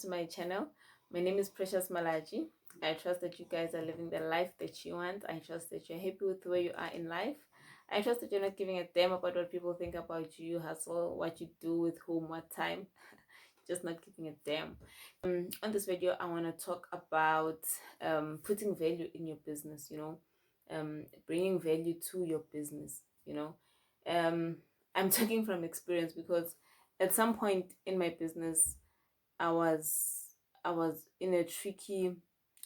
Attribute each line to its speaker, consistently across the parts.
Speaker 1: to my channel. My name is Precious Malatji. I trust that you guys are living the life that you want. I trust that you're happy with where you are in life. I trust that you're not giving a damn about what people think about you, hustle, what you do, with whom, what time. Just not giving a damn. On this video, I want to talk about putting value in your business, bringing value to your business. Um, I'm talking from experience because at some point in my business, I was I was in a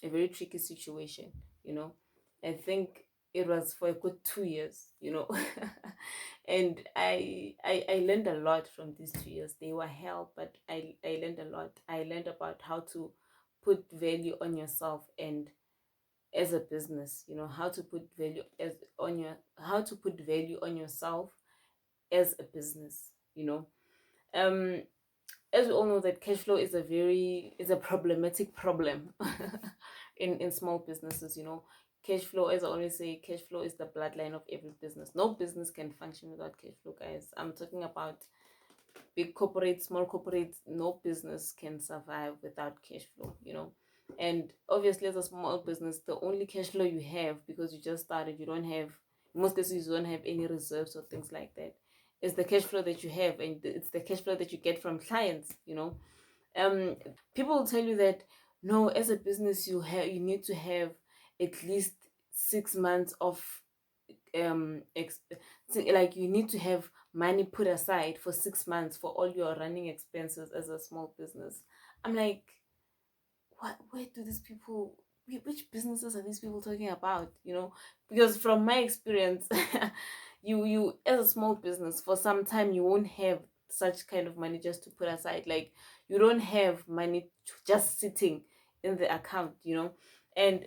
Speaker 1: very tricky situation, you know. I think it was for a good 2 years. And I learned a lot from these 2 years. They were hell, but I learned a lot. I learned about how to put value on yourself and as a business, how to put value as on your how to put value on yourself as a business, um as we all know that cash flow is a problematic problem in small businesses. Cash flow, as I always say, cash flow is the bloodline of every business. No business can function without cash flow, guys. I'm talking about big corporates, small corporates. No business can survive without cash flow. And obviously, as a small business, the only cash flow you have, because you just started, you don't have, in most cases, you don't have any reserves or things like that, is the cash flow that you have, and it's the cash flow that you get from clients. People will tell you that no, as a business, you need to have at least 6 months of like you need to have money put aside for 6 months for all your running expenses as a small business. I'm like, what? Where do these people? Which businesses are these people talking about? Because from my experience, you as a small business, for some time you won't have such kind of money just to put aside. Like, you don't have money just sitting in the account. And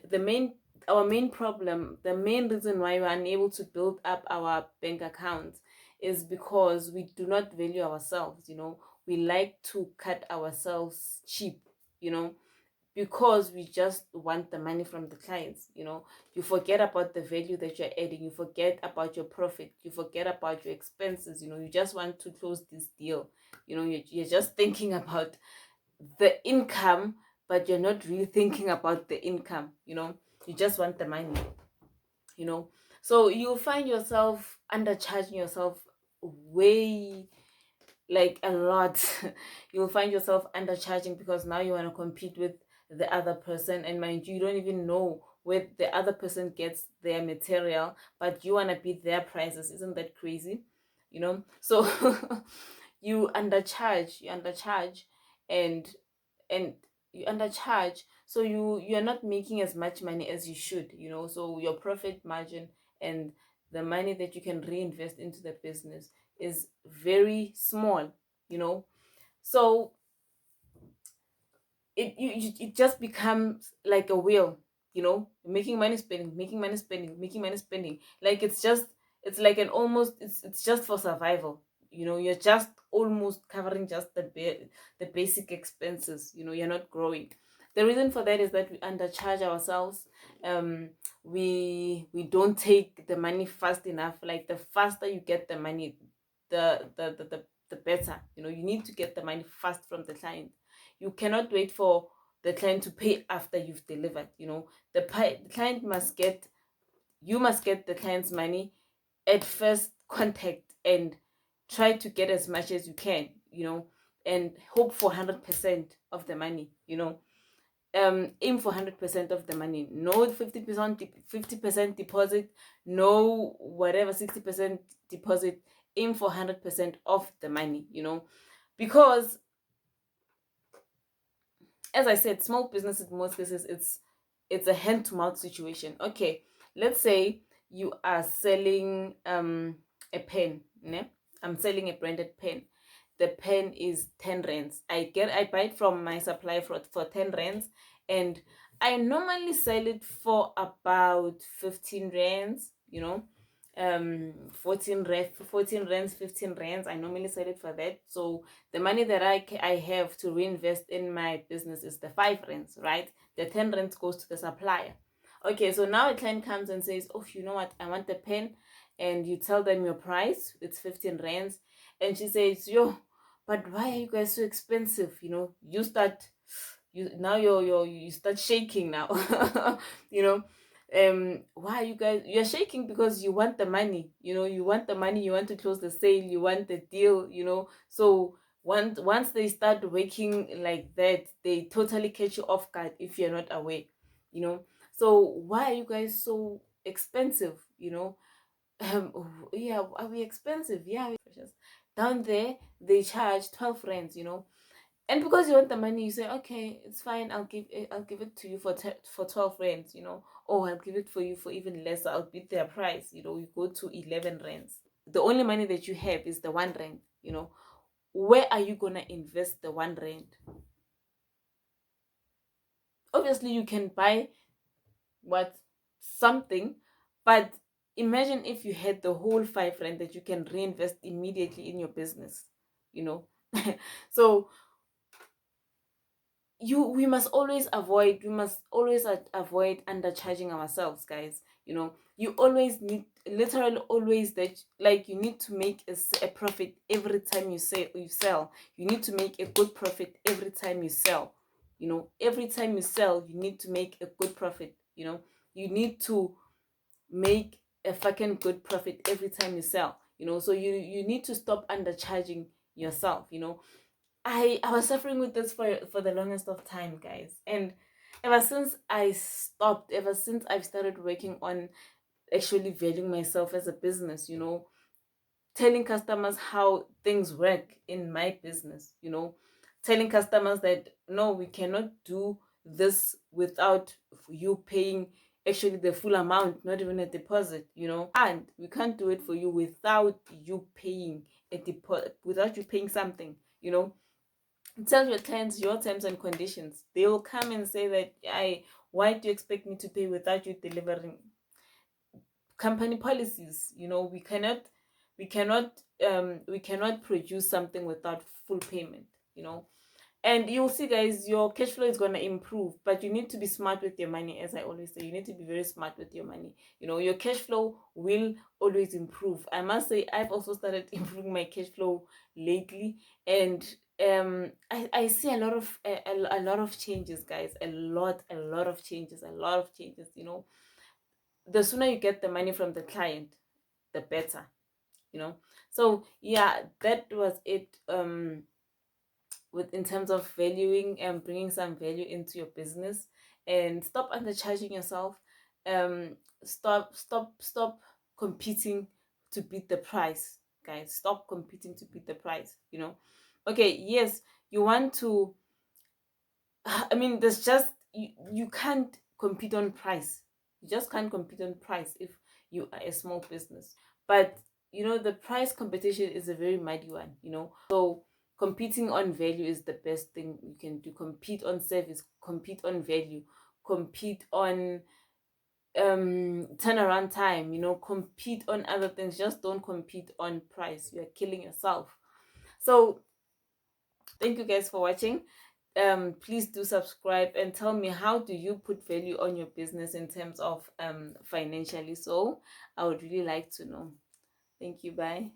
Speaker 1: our main problem, the main reason why we're unable to build up our bank accounts, is because we do not value ourselves. We like to cut ourselves cheap, you know because we just want the money from the clients. You forget about the value that you're adding, you forget about your profit, you forget about your expenses. You just want to close this deal. You're just thinking about the income, but you're not really thinking about the income. You just want the money. So you find yourself undercharging yourself way, like, a lot. You'll find yourself undercharging because now you want to compete with the other person, and mind you, you don't even know where the other person gets their material, but you want to beat their prices. Isn't that crazy? So you undercharge, and and you undercharge, so you're not making as much money as you should. So your profit margin and the money that you can reinvest into the business is very small. So it just becomes like a wheel. Making money, spending, making money, spending, making money, spending. Like, it's like an almost, it's just for survival. You're just almost covering just the basic expenses. You're not growing. The reason for that is that we undercharge ourselves. We don't take the money fast enough. Like, the faster you get the money, the better. You need to get the money fast from the client. You cannot wait for the client to pay after you've delivered. The client must get, you must get the client's money at first contact, and try to get as much as you can. And hope for 100% of the money. Aim for 100% of the money. No 50% deposit, no whatever 60% deposit. Aim for 100% of the money. Because, as I said, small businesses, in most cases, it's a hand to mouth situation. Okay, let's say you are selling a pen. Ne? I'm selling a branded pen. The pen is 10 rands. I buy it from my supplier for 10 rands, and I normally sell it for about 15 rands. 14 rands, 15 rands. I normally sell it for that. So the money that I have to reinvest in my business is the 5 rands, right? The 10 rands goes to the supplier. Okay, so now a client comes and says, oh, you know what, I want the pen. And you tell them your price, it's 15 rands. And she says, yo, but why are you guys so expensive? You start you start shaking now. You know, why you guys, you're shaking because you want the money, you want the money, you want to close the sale, you want the deal, so once they start working like that, they totally catch you off guard if you're not aware, you know so why are you guys so expensive? Yeah, are we expensive? Yeah, we precious. Down there they charge 12 rands, and because you want the money, you say, okay, it's fine, I'll give it to you for 12 rands, or I'll give it for you for even less, I'll beat their price, you go to 11 rands. The only money that you have is the 1 rand. Where are you gonna invest the 1 rand? Obviously you can buy what something, but imagine if you had the whole 5 rand that you can reinvest immediately in your business, you know so we must always avoid undercharging ourselves, guys. You always need, literally always, that, like, you need to make a profit every time you sell. You need to make a good profit every time you sell. Every time you sell, you need to make a good profit. You need to make a fucking good profit every time you sell. So you need to stop undercharging yourself. I was suffering with this for the longest of time, guys. And ever since I've started working on actually valuing myself as a business, telling customers how things work in my business, telling customers that no, we cannot do this without you paying actually the full amount, not even a deposit, and we can't do it for you without you paying a deposit, without you paying something, tell your clients your terms and conditions. They will come and say that, why do you expect me to pay without you delivering? Company policies, we cannot produce something without full payment. And you'll see, guys, your cash flow is going to improve, but you need to be smart with your money. As I always say, you need to be very smart with your money. Your cash flow will always improve. I must say, I've also started improving my cash flow lately. And I see a lot of changes, guys. A lot of changes. The sooner you get the money from the client, the better. So yeah, that was it. With in terms of valuing and bringing some value into your business, and stop undercharging yourself. Stop competing to beat the price, guys. Stop competing to beat the price. Okay, yes, you want to. I mean, there's just, you can't compete on price. You just can't compete on price if you are a small business. But the price competition is a very muddy one. So competing on value is the best thing you can do. Compete on service, compete on value, compete on turnaround time. Compete on other things. Just don't compete on price. You are killing yourself. So thank you guys for watching. Please do subscribe and tell me, how do you put value on your business in terms of financially? So I would really like to know. Thank you. Bye.